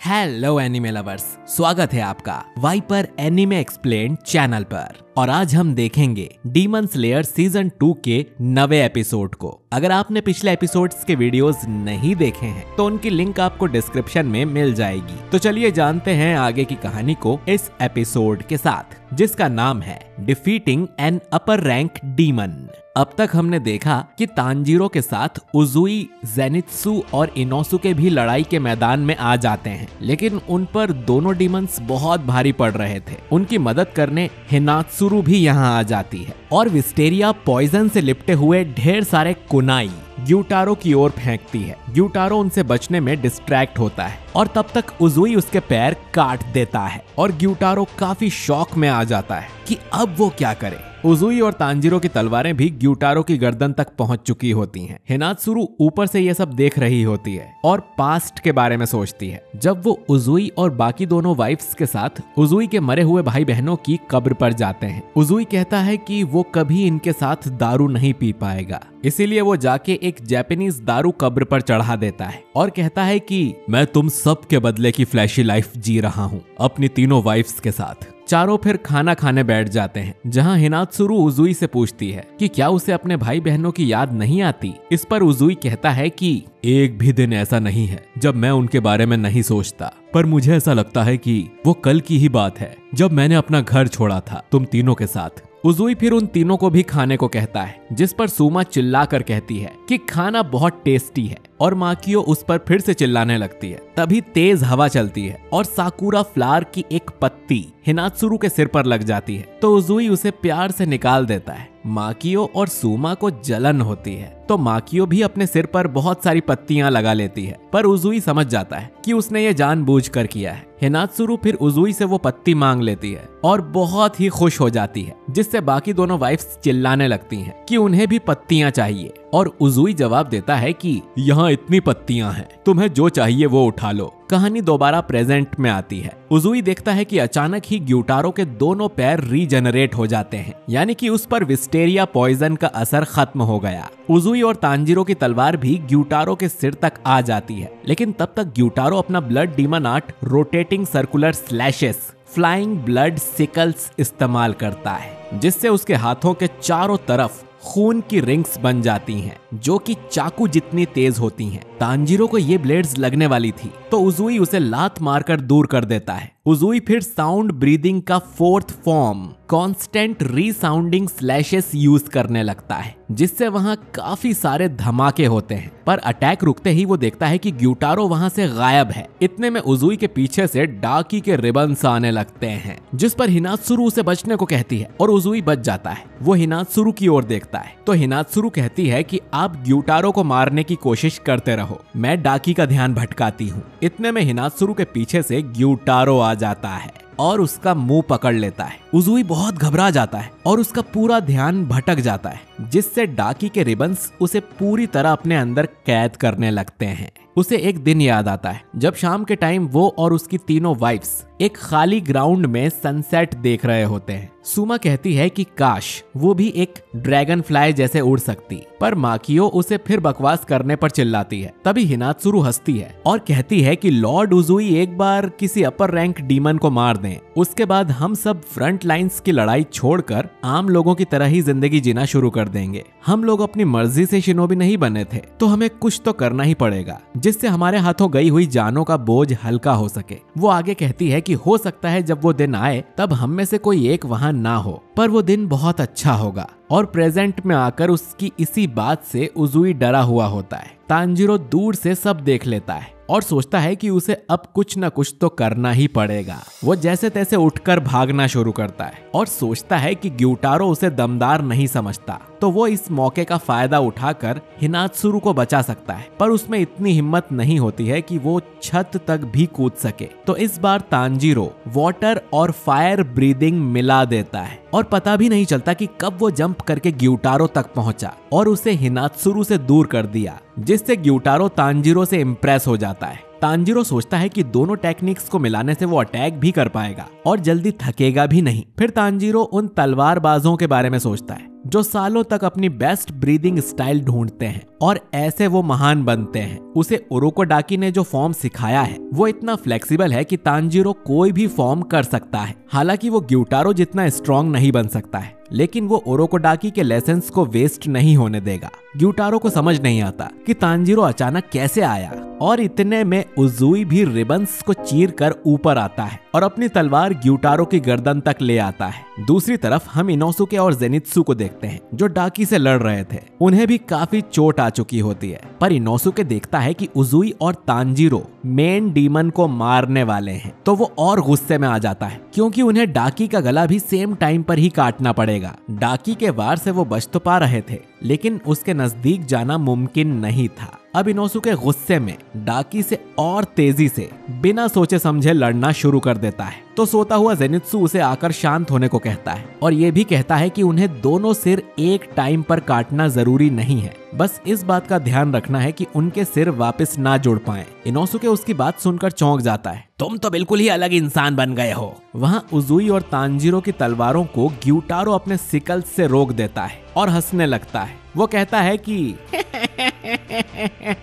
Hello anime lovers, स्वागत है आपका वाइपर एनिमे एक्सप्लेन्ड चैनल पर। और आज हम देखेंगे डीमन स्लेयर सीजन 2 के नवे एपिसोड को। अगर आपने पिछले एपिसोड्स के वीडियोस नहीं देखे हैं तो उनकी लिंक आपको डिस्क्रिप्शन में मिल जाएगी। तो चलिए जानते हैं आगे की कहानी को इस एपिसोड के साथ, जिसका नाम है defeating an upper rank demon. अब तक हमने देखा कि तांजीरो के साथ उजुई, जेनित्सु और इनोसुके भी लड़ाई के मैदान में आ जाते हैं, लेकिन उन पर दोनों डीमंस बहुत भारी पड़ रहे थे। उनकी मदद करने हिनात्सुरु भी यहाँ आ जाती है और विस्टेरिया पॉइजन से लिपटे हुए ढेर सारे कुनाई ग्यूटारो की ओर फेंकती है। ग्यूटारो उनसे बचने में डिस्ट्रैक्ट होता है और तब तक उजुई उसके पैर काट देता है और ग्यूटारो काफी शॉक में आ जाता है कि अब वो क्या करे। उजुई और तांजीरो की तलवारें भी ग्यूटारो की गर्दन तक पहुंच चुकी होती हैं। हिनात्सुरु ऊपर से ये सब देख रही होती है और पास्ट के बारे में सोचती है, जब वो उजुई और बाकी दोनों वाइफ्स के साथ उजुई के मरे हुए भाई बहनों की कब्र पर जाते हैं। उजुई कहता है कि वो कभी इनके साथ दारू नहीं पी पाएगा, इसीलिए वो जाके एक जापानीज दारू कब्र पर चढ़ा देता है और कहता है कि मैं तुम सब के बदले की फ्लैशी लाइफ जी रहा हूँ अपनी तीनों वाइफ्स के साथ। चारों फिर खाना खाने बैठ जाते हैं, जहां हिनात्सुरु उजुई से पूछती है कि क्या उसे अपने भाई बहनों की याद नहीं आती। इस पर उजुई कहता है कि एक भी दिन ऐसा नहीं है जब मैं उनके बारे में नहीं सोचता, पर मुझे ऐसा लगता है कि वो कल की ही बात है जब मैंने अपना घर छोड़ा था तुम तीनों के साथ। उजुई फिर उन तीनों को भी खाने को कहता है, जिस पर सुमा चिल्लाकर कहती है कि खाना बहुत टेस्टी है और माकियो उस पर फिर से चिल्लाने लगती है। तभी तेज हवा चलती है और साकुरा फ्लावर की एक पत्ती हिनात्सुरु के सिर पर लग जाती है, तो उजुई उसे प्यार से निकाल देता है। माकियो और सुमा को जलन होती है तो माकियो भी अपने सिर पर बहुत सारी पत्तियां लगा लेती है, पर उजुई समझ जाता है कि उसने ये जानबूझकर किया है। हिनात्सुरु फिर उजुई से वो पत्ती मांग लेती है और बहुत ही खुश हो जाती है, जिससे बाकी दोनों वाइफ्स चिल्लाने लगती हैं कि उन्हें भी पत्तियां चाहिए। और उजुई जवाब देता है कि यहाँ इतनी पत्तियां हैं, तुम्हें जो चाहिए वो उठा लो। कहानी दोबारा प्रेजेंट में आती है। उजुई देखता है कि अचानक ही ग्यूटारो के दोनों पैर रीजनरेट हो जाते हैं, यानी कि उस पर विस्टेरिया पॉइजन का असर खत्म हो गया। उजुई और तांजीरो की तलवार भी ग्यूटारो के सिर तक आ जाती है, लेकिन तब तक ग्यूटारो अपना blood demon art rotating circular slashes flying blood sicles इस्तेमाल करता है, जिससे उसके हाथों के चारों तरफ खून की रिंग्स बन जाती हैं, जो कि चाकू जितनी तेज होती हैं। तांजीरो को ये ब्लेड्स लगने वाली थी तो उजुई उसे लात मारकर दूर कर देता है। उजुई फिर साउंड ब्रीदिंग का fourth form constant resounding slashes use करने लगता है, जिससे वहां काफी सारे धमाके होते हैं। पर अटैक रुकते ही वो देखता है कि ग्यूटारो वहां से गायब है। इतने में उजुई के पीछे से डाकी के रिबन्स आने लगते हैं, जिस पर हिनात्सुरु उसे बचने को कहती है और उजुई बच जाता है। वो हिनात्सुरु की ओर देखता है तो हिनात्सुरु कहती है कि आप ग्यूटारो को मारने की कोशिश करते रहो, मैं डाकी का ध्यान भटकाती हूँ। इतने में हिनात्सुरु के पीछे से ग्यूटारो आ जाता है और उसका मुंह पकड़ लेता है। उजुई बहुत घबरा जाता है और उसका पूरा ध्यान भटक जाता है, जिससे डाकी के रिबन्स उसे पूरी तरह अपने अंदर कैद करने लगते हैं। उसे एक दिन याद आता है जब शाम के टाइम वो और उसकी तीनों वाइफ्स एक खाली ग्राउंड में सनसेट देख रहे होते हैं। सुमा कहती है कि काश वो भी एक ड्रैगन फ्लाई जैसे उड़ सकती, पर माकियो उसे फिर बकवास करने पर चिल्लाती है। तभी हिनात्सुरु हंसती है और कहती है कि लॉर्ड उजुई एक बार किसी अपर रैंक डीमन को मार दें, उसके बाद हम सब फ्रंट लाइंस की लड़ाई छोड़कर आम लोगों की तरह ही जिंदगी जीना शुरू कर देंगे। हम लोग अपनी मर्जी से शिनोबी नहीं बने थे, तो हमें कुछ तो करना ही पड़ेगा जिससे हमारे हाथों गई हुई जानों का बोझ हल्का हो सके। वो आगे कहती है कि हो सकता है जब वो दिन आए तब हम में से कोई एक वहां ना हो, पर वो दिन बहुत अच्छा होगा। और प्रेजेंट में आकर उसकी इसी बात से उजुई डरा हुआ होता है। तांजीरो दूर से सब देख लेता है और सोचता है कि उसे अब कुछ न कुछ तो करना ही पड़ेगा। वो जैसे तैसे उठकर भागना शुरू करता है और सोचता है कि ग्यूटारो उसे दमदार नहीं समझता, तो वो इस मौके का फायदा उठाकर हिनात्सुरु को बचा सकता है। पर उसमें इतनी हिम्मत नहीं होती है कि वो छत तक भी कूद सके। तो इस बार तांजीरो वाटर और फायर ब्रीदिंग मिला देता है और पता भी नहीं चलता कि कब वो जंप करके ग्यूटारो तक पहुंचा और उसे हिनात्सुरु से दूर कर दिया, जिससे ग्यूटारो तांजीरो से इम्प्रेस हो जाता है। तांजीरो सोचता है कि दोनों टेक्निक्स को मिलाने से वो अटैक भी कर पाएगा और जल्दी थकेगा भी नहीं। फिर तांजीरो उन तलवारबाजों के बारे में सोचता है जो सालों तक अपनी बेस्ट ब्रीदिंग स्टाइल ढूंढते हैं और ऐसे वो महान बनते हैं। उसे उरोकोडाकी ने जो फॉर्म सिखाया है वो इतना फ्लेक्सिबल है कि तांजीरो कोई भी फॉर्म कर सकता है। हालांकि वो ग्यूटारो जितना स्ट्रॉन्ग नहीं बन सकता है, लेकिन वो उरोकोडाकी के लेसन्स को वेस्ट नहीं होने देगा। ग्यूटारो को समझ नहीं आता कि तांजीरो अचानक कैसे आया, और इतने में उजुई भी रिबन्स को चीर कर ऊपर आता है और अपनी तलवार ग्यूटारो की गर्दन तक ले आता है। दूसरी तरफ हम इनोसुके और जेनित्सु को देखते हैं जो डाकी से लड़ रहे थे। उन्हें भी काफी चोट आ चुकी होती है, पर इनोसुके देखता है कि उजुई और तांजीरो मेन डीमन को मारने वाले हैं, तो वो और गुस्से में आ जाता है क्योंकि उन्हें डाकी का गला भी सेम टाइम पर ही काटना पड़ेगा। डाकी के वार से वो बच तो पा रहे थे, लेकिन उसके नजदीक जाना मुमकिन नहीं था। अब इनोसुके गुस्से में डाकी से और तेजी से बिना सोचे समझे लड़ना शुरू कर देता है, तो सोता हुआ जेनित्सु उसे आकर शांत होने को कहता है और ये भी कहता है कि उन्हें दोनों सिर एक टाइम पर काटना जरूरी नहीं है, बस इस बात का ध्यान रखना है कि उनके सिर वापस ना जुड़ पाएं। इनोसुके उसकी बात सुनकर चौंक जाता है। तुम तो बिल्कुल ही अलग इंसान बन गए हो। वहाँ उजुई और तांजीरो की तलवारों को ग्यूटारो अपने सिकल्स से रोक देता है और हंसने लगता है। वो कहता है कि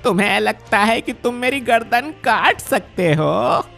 तुम्हें लगता है कि तुम मेरी गर्दन काट सकते हो,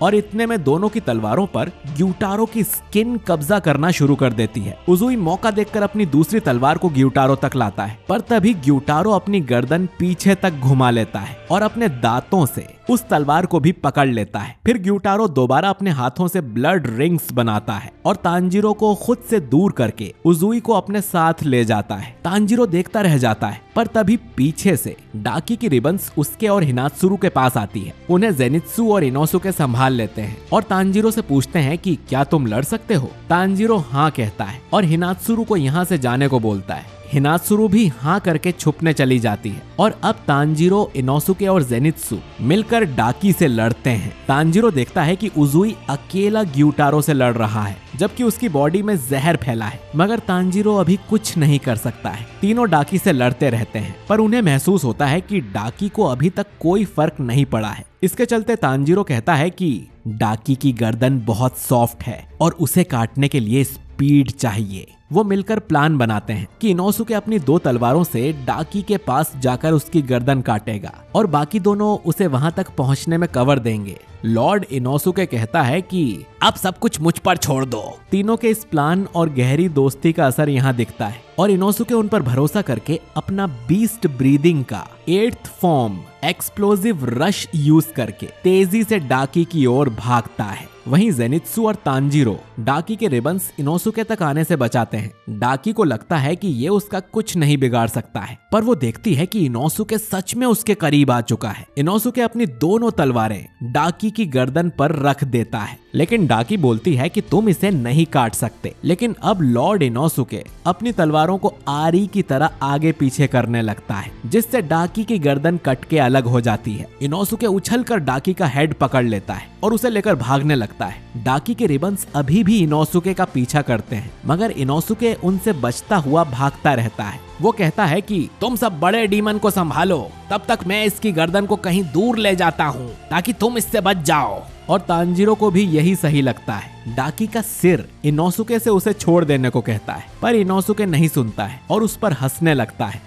और इतने में दोनों की तलवारों पर ग्यूटारो की स्किन कब्जा करना शुरू कर देती है। उजुई मौका देखकर अपनी दूसरी तलवार को ग्यूटारो तक लाता है, पर तभी ग्यूटारो अपनी गर्दन पीछे तक घुमा लेता है और अपने दांतों से उस तलवार को भी पकड़ लेता है। फिर ग्यूटारो दोबारा अपने हाथों से ब्लड रिंग्स बनाता है और तांजीरो को खुद से दूर करके उजुई को अपने साथ ले जाता है। तांजीरो देखता रह जाता है, पर तभी पीछे से डाकी की रिबन्स उसके और हिनात्सुरु के पास आती है। उन्हें जेनित्सु और इनोसुके संभाल लेते हैं और तांजीरो से पूछते हैं कि क्या तुम लड़ सकते हो। तांजीरो हाँ कहता है और हिनात्सुरु को यहाँ से जाने को बोलता है। हिनात्सुरु भी हाँ करके छुपने चली जाती है और अब तांजीरो, इनोसुके और जेनित्सु मिलकर डाकी से लड़ते हैं। तांजीरो देखता है कि उजुई अकेला ग्यूटारो से लड़ रहा है, जबकि उसकी बॉडी में जहर फैला है, मगर तांजीरो अभी कुछ नहीं कर सकता है। तीनों डाकी से लड़ते रहते हैं, पर उन्हें महसूस होता है कि डाकी को अभी तक कोई फर्क नहीं पड़ा है। इसके चलते तांजीरो कहता है कि डाकी की गर्दन बहुत सॉफ्ट है और उसे काटने के लिए स्पीड चाहिए। वो मिलकर प्लान बनाते हैं कि इनोसुके अपनी दो तलवारों से डाकी के पास जाकर उसकी गर्दन काटेगा और बाकी दोनों उसे वहां तक पहुंचने में कवर देंगे। लॉर्ड इनोसुके कहता है कि अब सब कुछ मुझ पर छोड़ दो। तीनों के इस प्लान और गहरी दोस्ती का असर यहाँ दिखता है और इनोसुके उन पर भरोसा करके अपना बीस्ट ब्रीदिंग का 8th form explosive rush use करके तेजी से डाकी की ओर भागता है। वहीं जेनित्सु और तांजीरो डाकी के रिबन्स इनोसुके तक आने से बचाते हैं। डाकी को लगता है कि ये उसका कुछ नहीं बिगाड़ सकता है, पर वो देखती है कि इनोसुके सच में उसके करीब आ चुका है। इनोसुके अपनी दोनों तलवारें डाकी की गर्दन पर रख देता है, लेकिन डाकी बोलती है कि तुम इसे नहीं काट सकते। लेकिन अब लॉर्ड इनोसुके अपनी तलवारों को आरी की तरह आगे पीछे करने लगता है, जिससे डाकी की गर्दन कट के अलग हो जाती है। इनोसुके उछलकर डाकी का हेड पकड़ लेता है और उसे लेकर भागने लगता है। डाकी के रिबन्स अभी भी इनोसुके का पीछा करते हैं, मगर इनोसुके उनसे बचता हुआ भागता रहता है। वो कहता है कि तुम सब बड़े डीमन को संभालो, तब तक मैं इसकी गर्दन को कहीं दूर ले जाता हूँ ताकि तुम इससे बच जाओ। और तांजीरो को भी यही सही लगता है। डाकी का सिर इनोसुके से उसे छोड़ देने को कहता है, पर इनोसुके नहीं सुनता है और उस पर हंसने लगता है।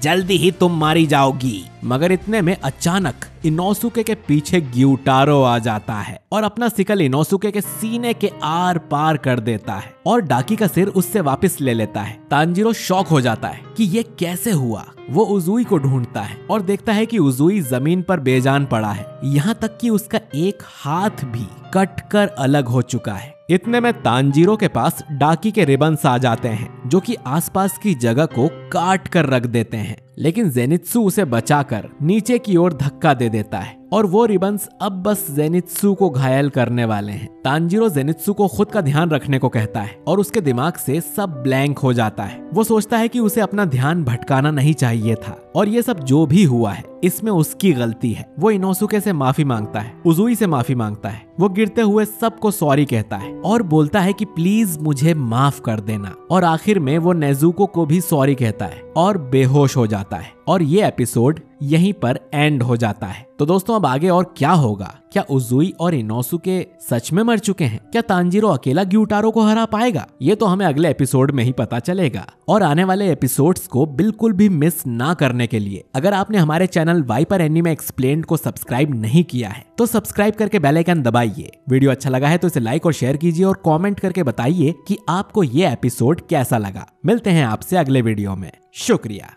जल्दी ही तुम मारी जाओगी। मगर इतने में अचानक इनोसुके के पीछे ग्यूटारो आ जाता है और अपना सिकल इनोसुके के सीने के आर पार कर देता है और डाकी का सिर उससे वापस ले लेता है। तांजीरो शॉक हो जाता है कि ये कैसे हुआ। वो उजुई को ढूंढता है और देखता है कि उजुई जमीन पर बेजान पड़ा है, यहाँ तक कि उसका एक हाथ भी कट कर अलग हो चुका है। इतने में तांजीरो के पास डाकी के रिबन्स आ जाते हैं, जो कि आसपास की जगह को काट कर रख देते हैं, लेकिन जेनित्सु उसे बचाकर नीचे की ओर धक्का दे देता है और वो रिबन्स अब बस जेनित्सु को घायल करने वाले हैं। तांजीरो जेनित्सु को खुद का ध्यान रखने को कहता है और उसके दिमाग से सब ब्लैंक हो जाता है। वो सोचता है कि उसे अपना ध्यान भटकाना नहीं चाहिए था और ये सब जो भी हुआ है इसमें उसकी गलती है। वो इनोसुके से माफी मांगता है, उजुई से माफी मांगता है। वो गिरते हुए सबको सॉरी कहता है और बोलता है कि प्लीज मुझे माफ कर देना, और आखिर में वो नेजुको को भी सॉरी कहता है और बेहोश हो जाता है। और ये एपिसोड यहीं पर एंड हो जाता है। तो दोस्तों अब आगे और क्या होगा, क्या उजुई और इनोसुके सच में मर चुके हैं? क्या तांजीरो अकेला ग्यूटारो को हरा पाएगा? ये तो हमें अगले एपिसोड में ही पता चलेगा। और आने वाले एपिसोड्स को बिल्कुल भी मिस ना करने के लिए अगर आपने हमारे चैनल वाइपर एनीमे एक्सप्लेन्ड को सब्सक्राइब नहीं किया है तो सब्सक्राइब करके बेल आइकन दबाइए। वीडियो अच्छा लगा है तो इसे लाइक और शेयर कीजिए और कमेंट करके बताइए कि आपको ये एपिसोड कैसा लगा। मिलते हैं आपसे अगले वीडियो में। शुक्रिया।